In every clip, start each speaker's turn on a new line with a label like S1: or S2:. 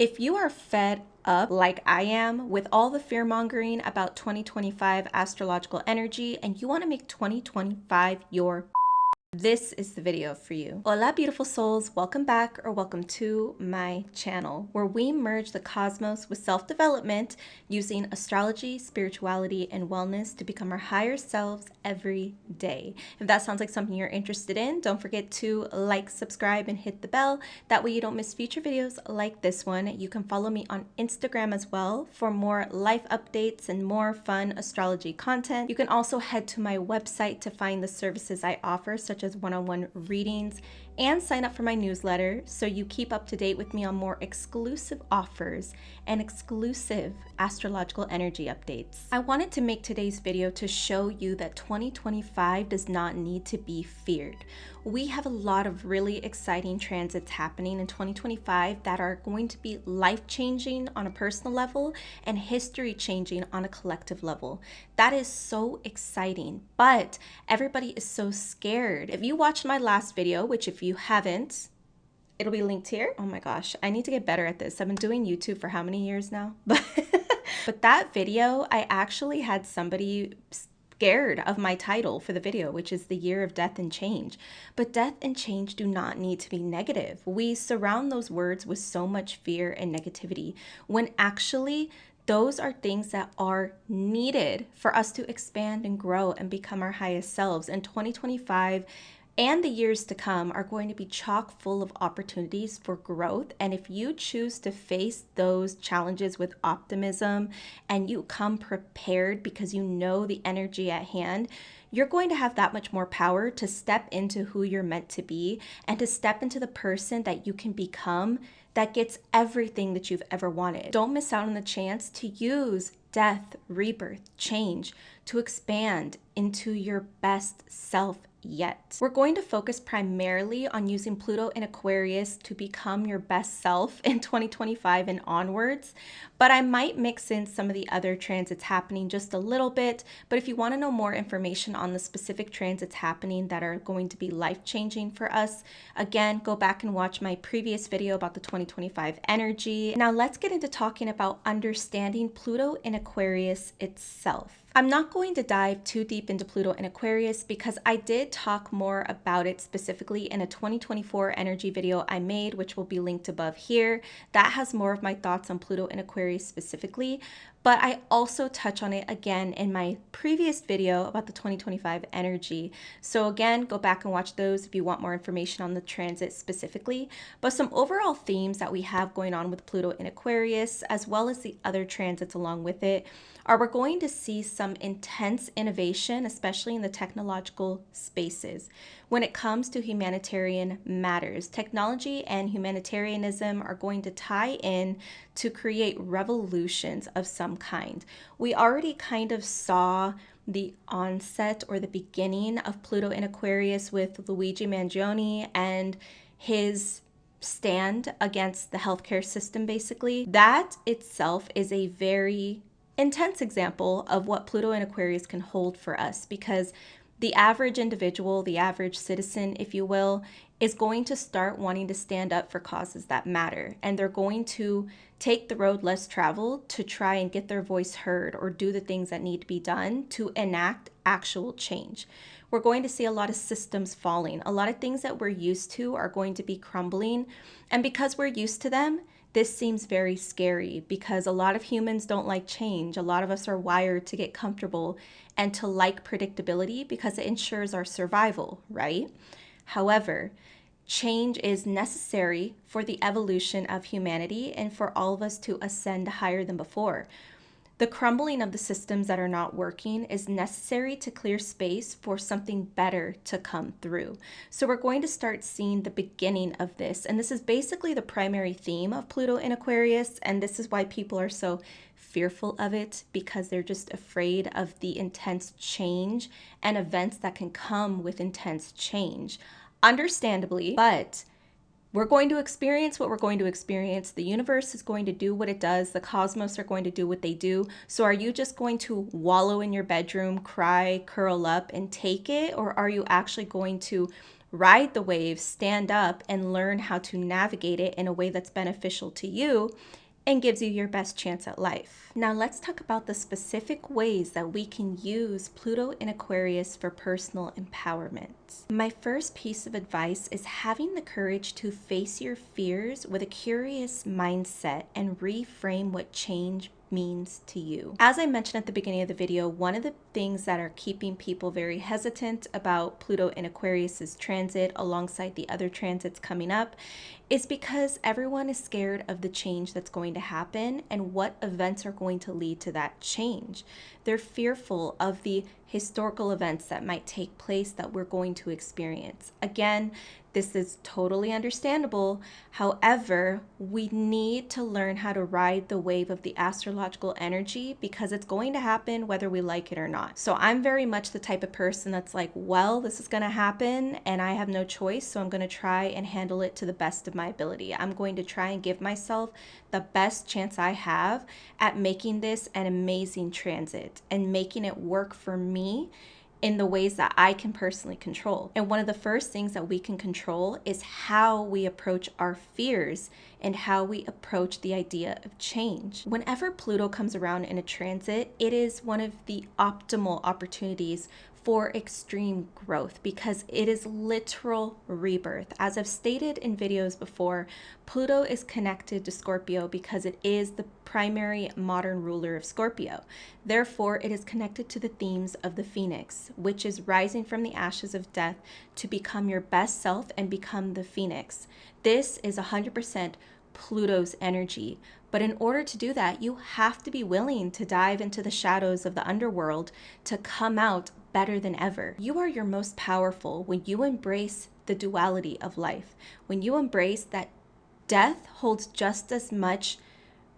S1: If you are fed up like I am with all the fear mongering about 2025 astrological energy and you want to make 2025 your this is the video for you. Hola beautiful souls, welcome back or welcome to my channel where we merge the cosmos with self-development using astrology, spirituality, and wellness to become our higher selves every day. If that sounds like something you're interested in, don't forget to like, subscribe, and hit the bell. That way you don't miss future videos like this one. You can follow me on Instagram as well for more life updates and more fun astrology content. You can also head to my website to find the services I offer, such as one-on-one readings, and sign up for my newsletter so you keep up to date with me on more exclusive offers and exclusive astrological energy updates. I wanted to make today's video to show you that 2025 does not need to be feared. We have a lot of really exciting transits happening in 2025 that are going to be life-changing on a personal level and history-changing on a collective level. That is so exciting, but everybody is so scared. If you watched my last video, which if you haven't, it'll be linked here. Oh my gosh, I need to get better at this. I've been doing YouTube for how many years now? But that video, I actually had somebody scared of my title for the video, which is the year of death and change. But death and change do not need to be negative. We surround those words with so much fear and negativity when actually those are things that are needed for us to expand and grow and become our highest selves. And 2025 and the years to come are going to be chock full of opportunities for growth. And if you choose to face those challenges with optimism and you come prepared because you know the energy at hand, you're going to have that much more power to step into who you're meant to be and to step into the person that you can become that gets everything that you've ever wanted. Don't miss out on the chance to use death, rebirth, change to expand into your best self yet. We're going to focus primarily on using Pluto in Aquarius to become your best self in 2025 and onwards, but I might mix in some of the other transits happening just a little bit. But if you want to know more information on the specific transits happening that are going to be life-changing for us, again, go back and watch my previous video about the 2025 energy. Now let's get into talking about understanding Pluto in Aquarius itself. I'm not going to dive too deep into Pluto in Aquarius because I did talk more about it specifically in a 2024 energy video I made, which will be linked above here. That has more of my thoughts on Pluto in Aquarius specifically, but I also touch on it again in my previous video about the 2025 energy. So again, go back and watch those if you want more information on the transit specifically. But some overall themes that we have going on with Pluto in Aquarius, as well as the other transits along with it, are we're going to see some intense innovation, especially in the technological spaces. When it comes to humanitarian matters, technology and humanitarianism are going to tie in to create revolutions of some kind. We already kind of saw the onset or the beginning of Pluto in Aquarius with Luigi Mangione and his stand against the healthcare system, basically. That itself is a very intense example of what Pluto in Aquarius can hold for us, because the average individual, the average citizen, if you will, is going to start wanting to stand up for causes that matter. And they're going to take the road less traveled to try and get their voice heard or do the things that need to be done to enact actual change. We're going to see a lot of systems falling. A lot of things that we're used to are going to be crumbling. And because we're used to them, this seems very scary because a lot of humans don't like change. A lot of us are wired to get comfortable and to like predictability because it ensures our survival, right? However, change is necessary for the evolution of humanity and for all of us to ascend higher than before. The crumbling of the systems that are not working is necessary to clear space for something better to come through. So we're going to start seeing the beginning of this. And this is basically the primary theme of Pluto in Aquarius. And this is why people are so fearful of it, because they're just afraid of the intense change and events that can come with intense change. Understandably, but we're going to experience what we're going to experience. The universe is going to do what it does. The cosmos are going to do what they do. So are you just going to wallow in your bedroom, cry, curl up, and take it? Or are you actually going to ride the wave, stand up, and learn how to navigate it in a way that's beneficial to you and gives you your best chance at life. Now let's talk about the specific ways that we can use Pluto in Aquarius for personal empowerment. My first piece of advice is having the courage to face your fears with a curious mindset and reframe what change means to you. As I mentioned at the beginning of the video, one of the things that are keeping people very hesitant about Pluto in Aquarius's transit alongside the other transits coming up is because everyone is scared of the change that's going to happen and what events are going to lead to that change. They're fearful of the historical events that might take place that we're going to experience. Again, this is totally understandable. However, we need to learn how to ride the wave of the astrological energy because it's going to happen whether we like it or not. So I'm very much the type of person that's like, well, this is going to happen and I have no choice, so I'm going to try and handle it to the best of my ability. I'm going to try and give myself the best chance I have at making this an amazing transit and making it work for me in the ways that I can personally control. And one of the first things that we can control is how we approach our fears and how we approach the idea of change. Whenever Pluto comes around in a transit, it is one of the optimal opportunities for extreme growth because it is literal rebirth. As I've stated in videos before, Pluto is connected to Scorpio because it is the primary modern ruler of Scorpio. Therefore, it is connected to the themes of the phoenix, which is rising from the ashes of death to become your best self and become the phoenix. This is 100% Pluto's energy. But in order to do that, you have to be willing to dive into the shadows of the underworld to come out better than ever. You are your most powerful when you embrace the duality of life, when you embrace that death holds just as much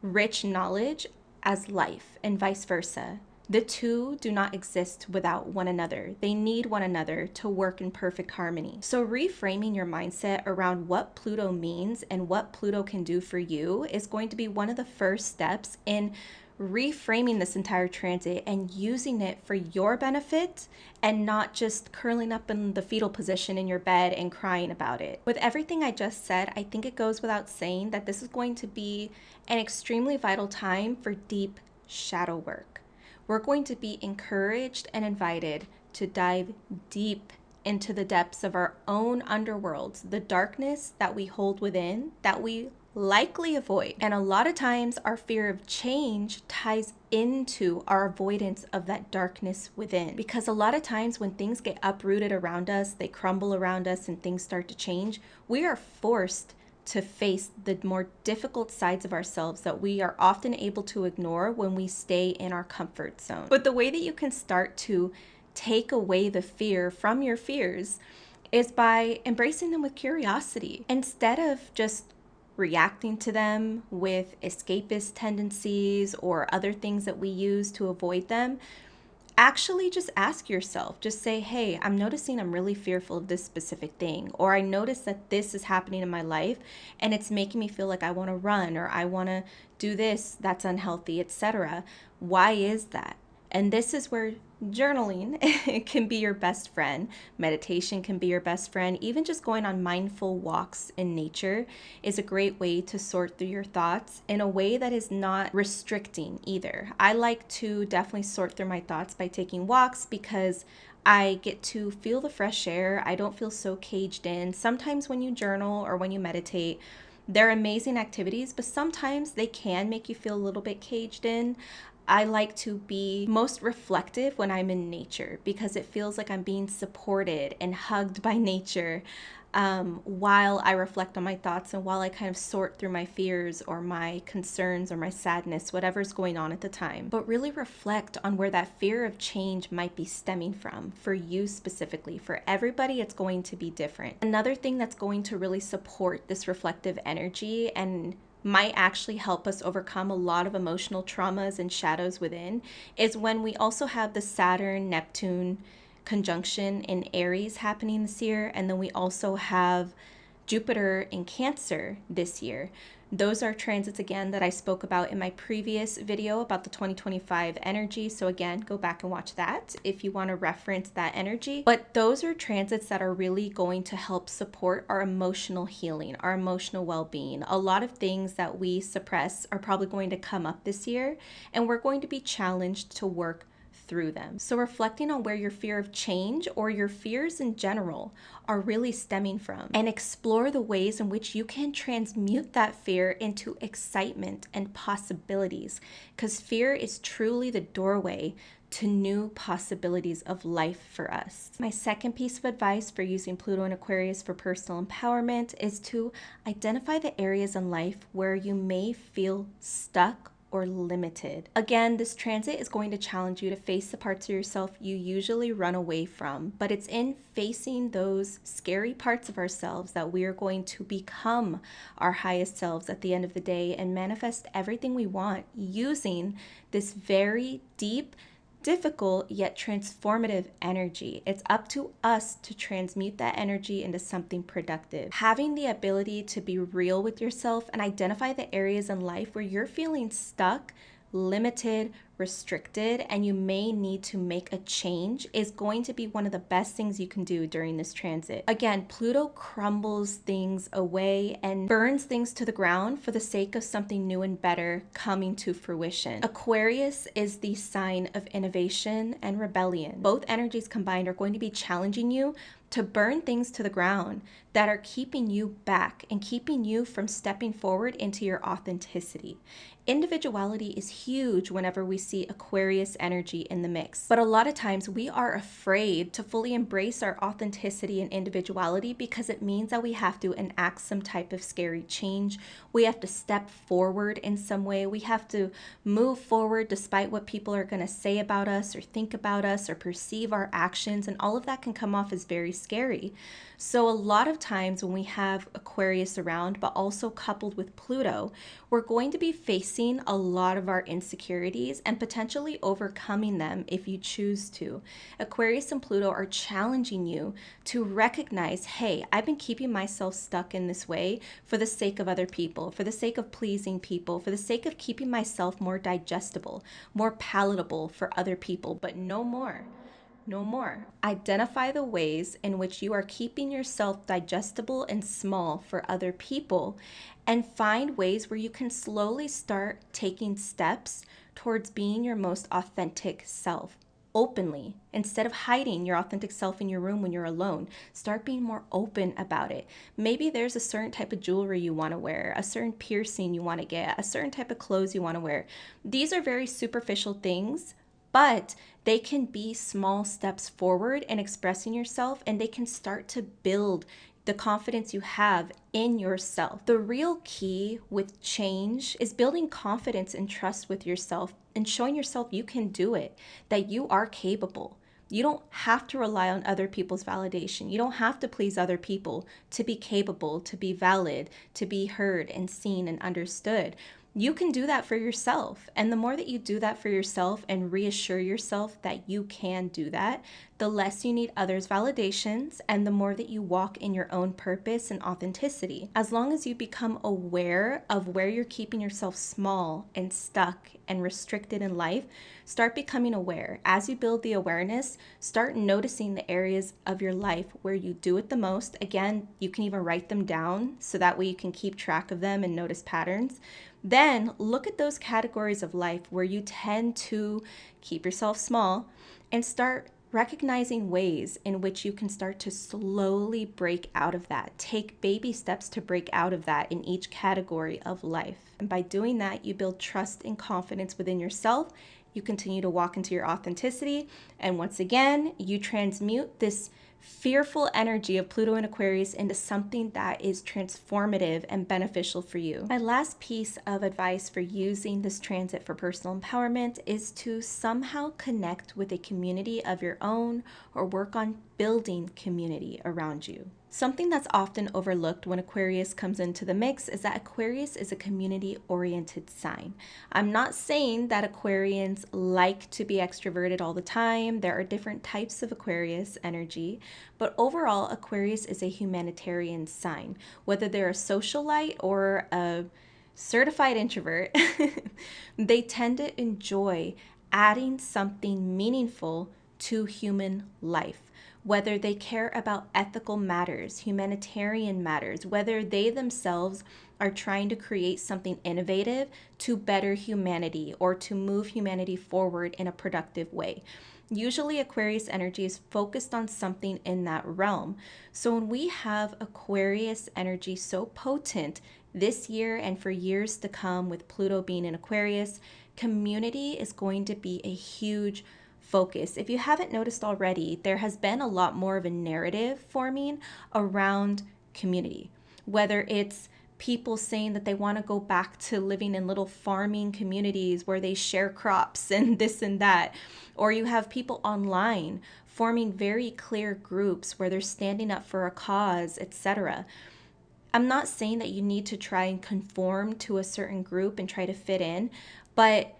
S1: rich knowledge as life and vice versa. The two do not exist without one another. They need one another to work in perfect harmony. So reframing your mindset around what Pluto means and what Pluto can do for you is going to be one of the first steps in reframing this entire transit and using it for your benefit and not just curling up in the fetal position in your bed and crying about it. With everything I just said, I think it goes without saying that this is going to be an extremely vital time for deep shadow work. We're going to be encouraged and invited to dive deep into the depths of our own underworlds, the darkness that we hold within, that we likely avoid. And a lot of times our fear of change ties into our avoidance of that darkness within. Because a lot of times when things get uprooted around us, they crumble around us and things start to change, we are forced to face the more difficult sides of ourselves that we are often able to ignore when we stay in our comfort zone. But the way that you can start to take away the fear from your fears is by embracing them with curiosity. Instead of just reacting to them with escapist tendencies or other things that we use to avoid them, actually just ask yourself, just say, hey, I'm noticing I'm really fearful of this specific thing, or I notice that this is happening in my life and it's making me feel like I want to run or I want to do this that's unhealthy, etc. Why is that? And this is where journaling can be your best friend. Meditation can be your best friend. Even just going on mindful walks in nature is a great way to sort through your thoughts in a way that is not restricting either. I like to definitely sort through my thoughts by taking walks because I get to feel the fresh air. I don't feel so caged in. Sometimes when you journal or when you meditate, they're amazing activities, but sometimes they can make you feel a little bit caged in. I like to be most reflective when I'm in nature because it feels like I'm being supported and hugged by nature while I reflect on my thoughts and while I kind of sort through my fears or my concerns or my sadness, whatever's going on at the time. But really reflect on where that fear of change might be stemming from for you specifically. For everybody, it's going to be different. Another thing that's going to really support this reflective energy and might actually help us overcome a lot of emotional traumas and shadows within is when we also have the Saturn-Neptune conjunction in Aries happening this year, and then we also have Jupiter in Cancer this year. Those are transits, again, that I spoke about in my previous video about the 2025 energy. So again, go back and watch that if you want to reference that energy. But those are transits that are really going to help support our emotional healing, our emotional well-being. A lot of things that we suppress are probably going to come up this year, and we're going to be challenged to work through them. So reflecting on where your fear of change or your fears in general are really stemming from, and explore the ways in which you can transmute that fear into excitement and possibilities, because fear is truly the doorway to new possibilities of life for us. My second piece of advice for using Pluto and Aquarius for personal empowerment is to identify the areas in life where you may feel stuck or limited. Again, this transit is going to challenge you to face the parts of yourself you usually run away from, but it's in facing those scary parts of ourselves that we are going to become our highest selves at the end of the day and manifest everything we want using this very deep, difficult yet transformative energy. It's up to us to transmute that energy into something productive. Having the ability to be real with yourself and identify the areas in life where you're feeling stuck, limited, restricted, and you may need to make a change is going to be one of the best things you can do during this transit. Again, Pluto crumbles things away and burns things to the ground for the sake of something new and better coming to fruition. Aquarius is the sign of innovation and rebellion. Both energies combined are going to be challenging you to burn things to the ground that are keeping you back and keeping you from stepping forward into your authenticity. Individuality is huge whenever we see Aquarius energy in the mix, but a lot of times we are afraid to fully embrace our authenticity and individuality because it means that we have to enact some type of scary change. We have to step forward in some way. We have to move forward despite what people are going to say about us or think about us or perceive our actions, and all of that can come off as very scary. So a lot of times when we have Aquarius around, but also coupled with Pluto, we're going to be facing a lot of our insecurities and potentially overcoming them if you choose to. Aquarius and Pluto are challenging you to recognize, hey, I've been keeping myself stuck in this way for the sake of other people, for the sake of pleasing people, for the sake of keeping myself more digestible, more palatable for other people, but no more. No more. Identify the ways in which you are keeping yourself digestible and small for other people, and find ways where you can slowly start taking steps towards being your most authentic self openly. Instead of hiding your authentic self in your room when you're alone, start being more open about it. Maybe there's a certain type of jewelry you want to wear, a certain piercing you want to get, a certain type of clothes you want to wear. These are very superficial things, but they can be small steps forward in expressing yourself, and they can start to build the confidence you have in yourself. The real key with change is building confidence and trust with yourself and showing yourself you can do it, that you are capable. You don't have to rely on other people's validation. You don't have to please other people to be capable, to be valid, to be heard and seen and understood. You can do that for yourself. And the more that you do that for yourself and reassure yourself that you can do that, the less you need others' validations and the more that you walk in your own purpose and authenticity. As long as you become aware of where you're keeping yourself small and stuck and restricted in life, start becoming aware. As you build the awareness, start noticing the areas of your life where you do it the most. Again, you can even write them down so that way you can keep track of them and notice patterns. Then look at those categories of life where you tend to keep yourself small and start recognizing ways in which you can start to slowly break out of that. Take baby steps to break out of that in each category of life. And by doing that, you build trust and confidence within yourself. You continue to walk into your authenticity. And once again, you transmute this fearful energy of Pluto and Aquarius into something that is transformative and beneficial for you. My last piece of advice for using this transit for personal empowerment is to somehow connect with a community of your own or work on building community around you. Something that's often overlooked when Aquarius comes into the mix is that Aquarius is a community-oriented sign. I'm not saying that Aquarians like to be extroverted all the time. There are different types of Aquarius energy, but overall, Aquarius is a humanitarian sign. Whether they're a socialite or a certified introvert, they tend to enjoy adding something meaningful to human life. Whether they care about ethical matters, humanitarian matters, whether they themselves are trying to create something innovative to better humanity or to move humanity forward in a productive way. Usually Aquarius energy is focused on something in that realm. So when we have Aquarius energy so potent this year and for years to come with Pluto being in Aquarius, community is going to be a huge focus. If you haven't noticed already, there has been a lot more of a narrative forming around community, whether it's people saying that they want to go back to living in little farming communities where they share crops and this and that, or you have people online forming very clear groups where they're standing up for a cause, etc. I'm not saying that you need to try and conform to a certain group and try to fit in, but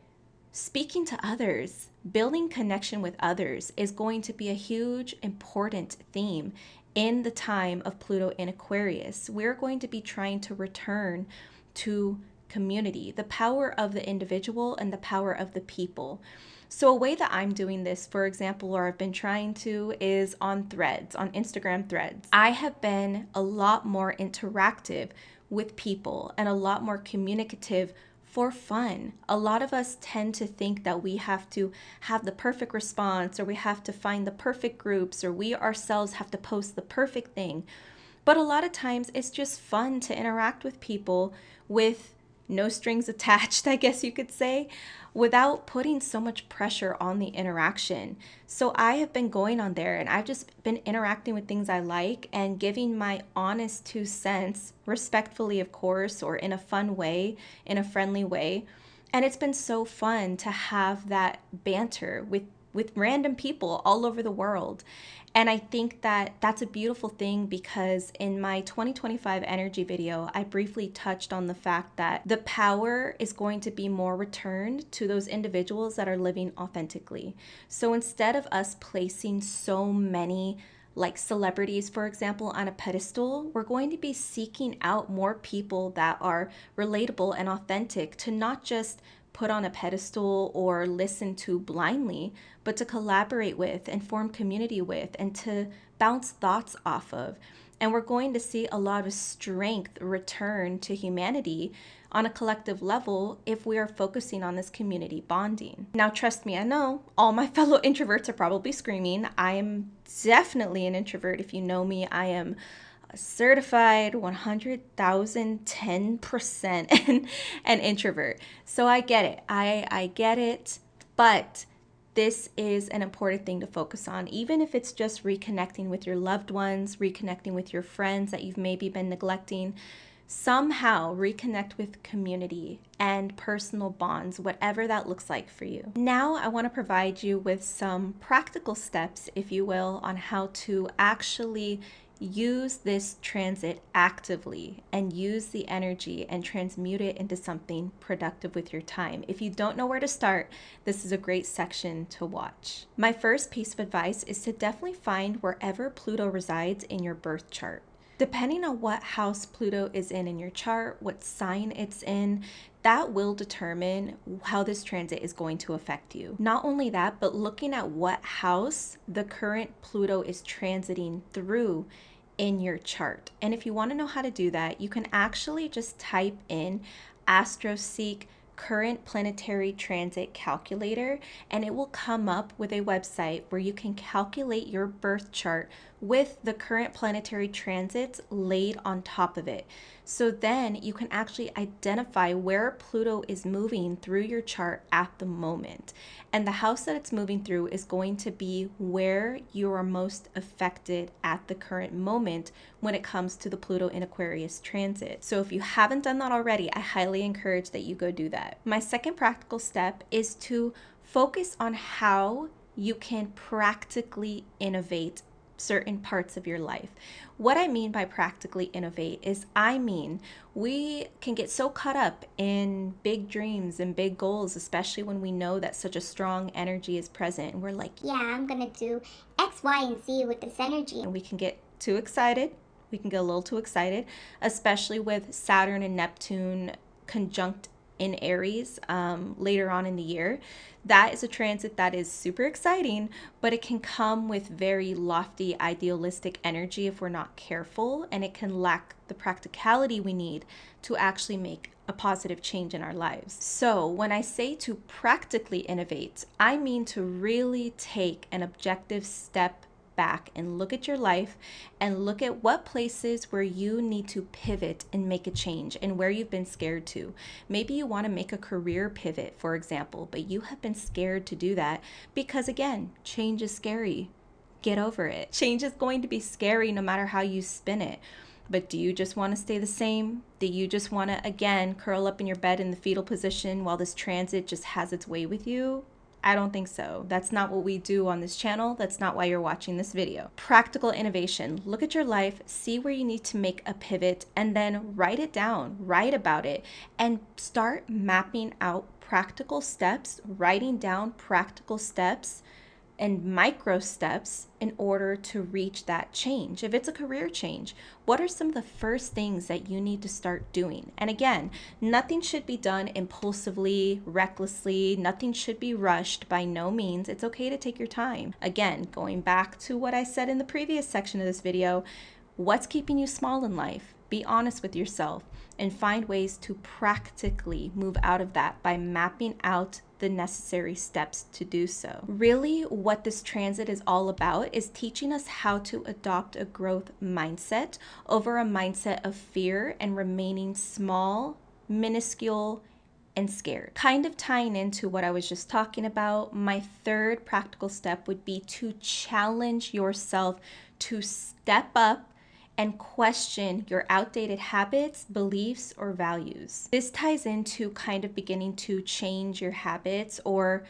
S1: speaking to others, building connection with others is going to be a huge, important theme in the time of Pluto in Aquarius. We're going to be trying to return to community, the power of the individual and the power of the people. So a way that I'm doing this, for example, or I've been trying to, is on threads, on Instagram threads. I have been a lot more interactive with people and a lot more communicative for fun. A lot of us tend to think that we have to have the perfect response, or we have to find the perfect groups, or we ourselves have to post the perfect thing. But a lot of times it's just fun to interact with people with no strings attached, I guess you could say, without putting so much pressure on the interaction. So I have been going on there and I've just been interacting with things I like and giving my honest 2 cents, respectfully, of course, or in a fun way, in a friendly way. And it's been so fun to have that banter with random people all over the world. And I think that that's a beautiful thing, because in my 2025 energy video, I briefly touched on the fact that the power is going to be more returned to those individuals that are living authentically. So instead of us placing so many like celebrities, for example, on a pedestal, we're going to be seeking out more people that are relatable and authentic, to not just put on a pedestal or listen to blindly, but to collaborate with and form community with and to bounce thoughts off of. And we're going to see a lot of strength return to humanity on a collective level if we are focusing on this community bonding. Now, trust me, I know all my fellow introverts are probably screaming. I am definitely an introvert. If you know me, I am certified 100,010% an introvert. So I get it. I get it. But this is an important thing to focus on, even if it's just reconnecting with your loved ones, reconnecting with your friends that you've maybe been neglecting. Somehow reconnect with community and personal bonds, whatever that looks like for you. Now I want to provide you with some practical steps, if you will, on how to actually use this transit actively and use the energy and transmute it into something productive with your time. If you don't know where to start, this is a great section to watch. My first piece of advice is to definitely find wherever Pluto resides in your birth chart. Depending on what house Pluto is in your chart, what sign it's in, that will determine how this transit is going to affect you. Not only that, but looking at what house the current Pluto is transiting through in your chart. And if you want to know how to do that, you can actually just type in AstroSeek current planetary transit calculator, and it will come up with a website where you can calculate your birth chart with the current planetary transits laid on top of it. So then you can actually identify where Pluto is moving through your chart at the moment. And the house that it's moving through is going to be where you are most affected at the current moment when it comes to the Pluto in Aquarius transit. So if you haven't done that already, I highly encourage that you go do that. My second practical step is to focus on how you can practically innovate certain parts of your life. What I mean by practically innovate is we can get so caught up in big dreams and big goals, especially when we know that such a strong energy is present. And we're like,
S2: yeah, I'm gonna do X, Y, and Z with this energy.
S1: and we can get too excited. We can get a little too excited, especially with Saturn and Neptune conjunct in Aries later on in the year. That is a transit that is super exciting, but it can come with very lofty, idealistic energy if we're not careful, and it can lack the practicality we need to actually make a positive change in our lives. So, when I say to practically innovate, I mean to really take an objective step back and look at your life and look at what places where you need to pivot and make a change and where you've been scared to. Maybe you want to make a career pivot, for example, but you have been scared to do that because, again, change is scary. Get over it. Change is going to be scary no matter how you spin it. But do you just want to stay the same? Do you just want to, again, curl up in your bed in the fetal position while this transit just has its way with you? I don't think so. That's not what we do on this channel. That's not why you're watching this video. Practical innovation. Look at your life, see where you need to make a pivot, and then write it down, write about it, and start mapping out practical steps, writing down practical steps and micro steps in order to reach that change. If it's a career change, what are some of the first things that you need to start doing? And again, nothing should be done impulsively, recklessly. Nothing should be rushed, by no means. It's okay to take your time. Again, going back to what I said in the previous section of this video, what's keeping you small in life? Be honest with yourself and find ways to practically move out of that by mapping out the necessary steps to do so. Really, what this transit is all about is teaching us how to adopt a growth mindset over a mindset of fear and remaining small, minuscule, and scared. Kind of tying into what I was just talking about, my third practical step would be to challenge yourself to step up and question your outdated habits, beliefs, or values. This ties into kind of beginning to change your habits or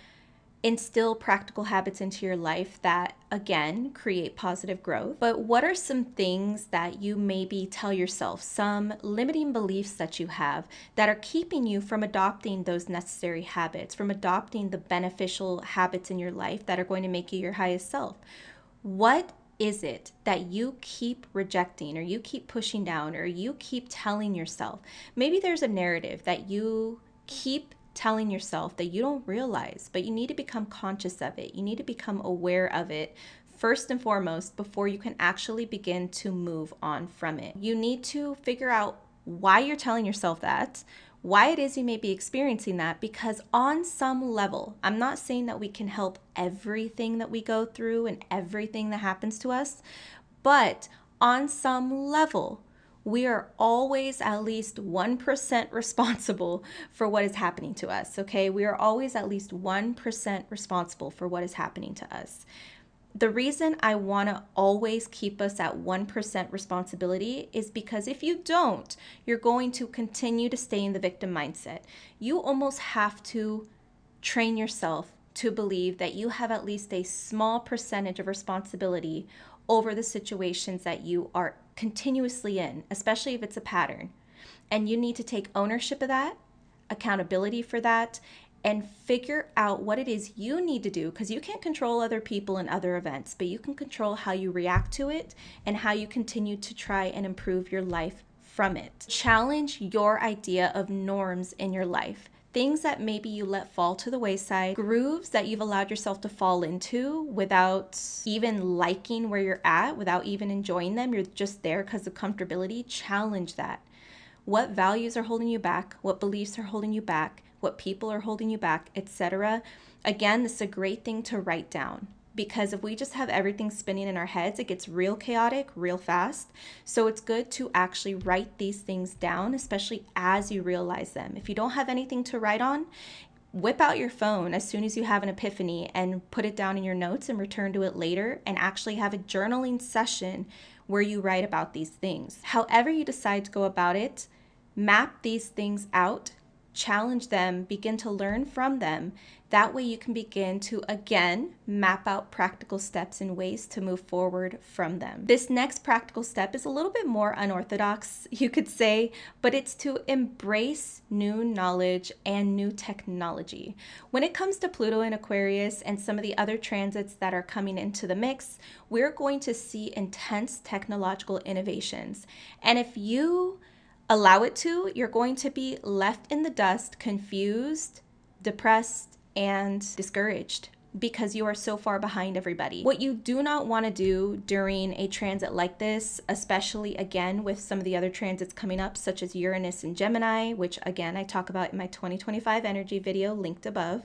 S1: instill practical habits into your life that, again, create positive growth. But what are some things that you maybe tell yourself, some limiting beliefs that you have that are keeping you from adopting those necessary habits, from adopting the beneficial habits in your life that are going to make you your highest self? What is it that you keep rejecting or you keep pushing down or you keep telling yourself? Maybe there's a narrative that you keep telling yourself that you don't realize, but you need to become conscious of it. You need to become aware of it first and foremost before you can actually begin to move on from it. You need to figure out why you're telling yourself that, why it is you may be experiencing that, because on some level, I'm not saying that we can help everything that we go through and everything that happens to us, but on some level, we are always at least 1% responsible for what is happening to us, okay? We are always at least 1% responsible for what is happening to us. The reason I want to always keep us at 1% responsibility is because if you don't, you're going to continue to stay in the victim mindset. You almost have to train yourself to believe that you have at least a small percentage of responsibility over the situations that you are continuously in, especially if it's a pattern. And you need to take ownership of that, accountability for that, and figure out what it is you need to do, because you can't control other people and other events, but you can control how you react to it and how you continue to try and improve your life from it. Challenge your idea of norms in your life. Things that maybe you let fall to the wayside, grooves that you've allowed yourself to fall into without even liking where you're at, without even enjoying them. You're just there because of comfortability. Challenge that. What values are holding you back? What beliefs are holding you back? What people are holding you back, etc. Again, this is a great thing to write down, because if we just have everything spinning in our heads, it gets real chaotic real fast. So it's good to actually write these things down, especially as you realize them. If you don't have anything to write on, whip out your phone as soon as you have an epiphany and put it down in your notes and return to it later, and actually have a journaling session where you write about these things. However you decide to go about it, map these things out challenge them, begin to learn from them. That way you can begin to, again, map out practical steps and ways to move forward from them. This next practical step is a little bit more unorthodox, you could say, but it's to embrace new knowledge and new technology. When it comes to Pluto and Aquarius and some of the other transits that are coming into the mix, we're going to see intense technological innovations. And if you allow it to, you're going to be left in the dust, confused, depressed, and discouraged because you are so far behind everybody. What you do not want to do during a transit like this, especially again with some of the other transits coming up, such as Uranus and Gemini, which again I talk about in my 2025 energy video linked above.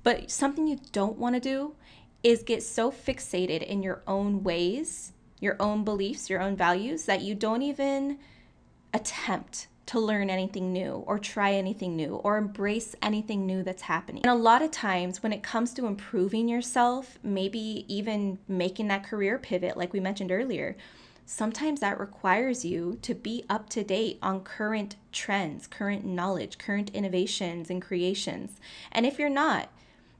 S1: But something you don't want to do is get so fixated in your own ways, your own beliefs, your own values, that you don't even attempt to learn anything new or try anything new or embrace anything new that's happening. And a lot of times when it comes to improving yourself, maybe even making that career pivot like we mentioned earlier, sometimes that requires you to be up to date on current trends, current knowledge, current innovations and creations. And if you're not,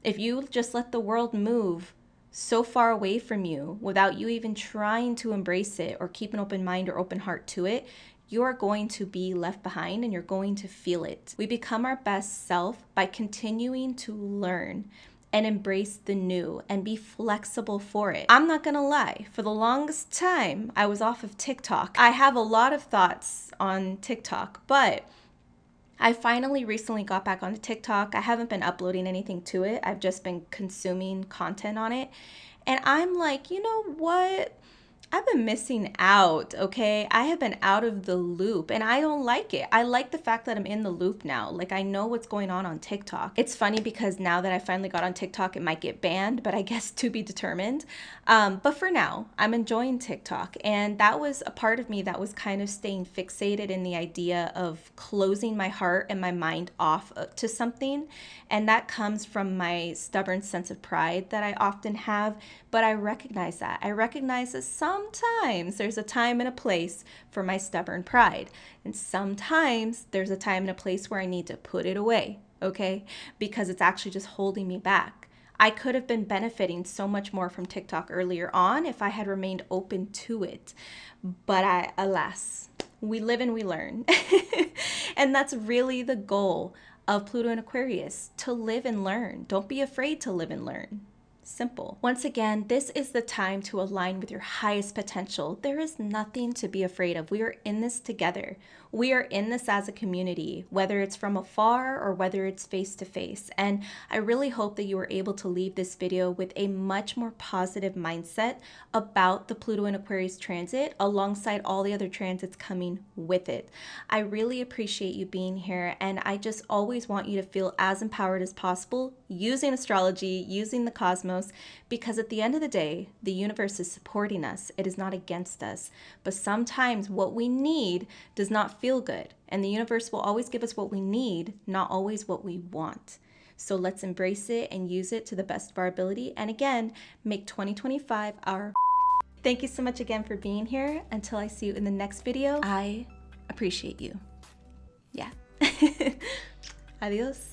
S1: if you just let the world move so far away from you without you even trying to embrace it or keep an open mind or open heart to it, you are going to be left behind and you're going to feel it. We become our best self by continuing to learn and embrace the new and be flexible for it. I'm not gonna lie, for the longest time, I was off of TikTok. I have a lot of thoughts on TikTok, but I finally recently got back onto TikTok. I haven't been uploading anything to it. I've just been consuming content on it. And I'm like, you know what? I've been missing out, okay? I have been out of the loop and I don't like it. I like the fact that I'm in the loop now. Like, I know what's going on TikTok. It's funny because now that I finally got on TikTok, it might get banned, but I guess to be determined. But for now, I'm enjoying TikTok. And that was a part of me that was kind of staying fixated in the idea of closing my heart and my mind off to something. And that comes from my stubborn sense of pride that I often have. But I recognize that. I recognize that sometimes there's a time and a place for my stubborn pride. And sometimes there's a time and a place where I need to put it away, okay? Because it's actually just holding me back. I could have been benefiting so much more from TikTok earlier on if I had remained open to it. But alas, we live and we learn. And that's really the goal of Pluto and Aquarius, to live and learn. Don't be afraid to live and learn. Simple. Once again, this is the time to align with your highest potential. There is nothing to be afraid of. We are in this together. We are in this as a community, whether it's from afar or whether it's face to face. And I really hope that you were able to leave this video with a much more positive mindset about the Pluto and Aquarius transit alongside all the other transits coming with it. I really appreciate you being here, and I just always want you to feel as empowered as possible using astrology, using the cosmos, because at the end of the day, the universe is supporting us. It is not against us. But sometimes what we need does not feel good, and the universe will always give us what we need, not always what we want. So let's embrace it and use it to the best of our ability. And again, make 2025 our Thank you so much again for being here. Until I see you in the next video, I appreciate you. Yeah. Adios.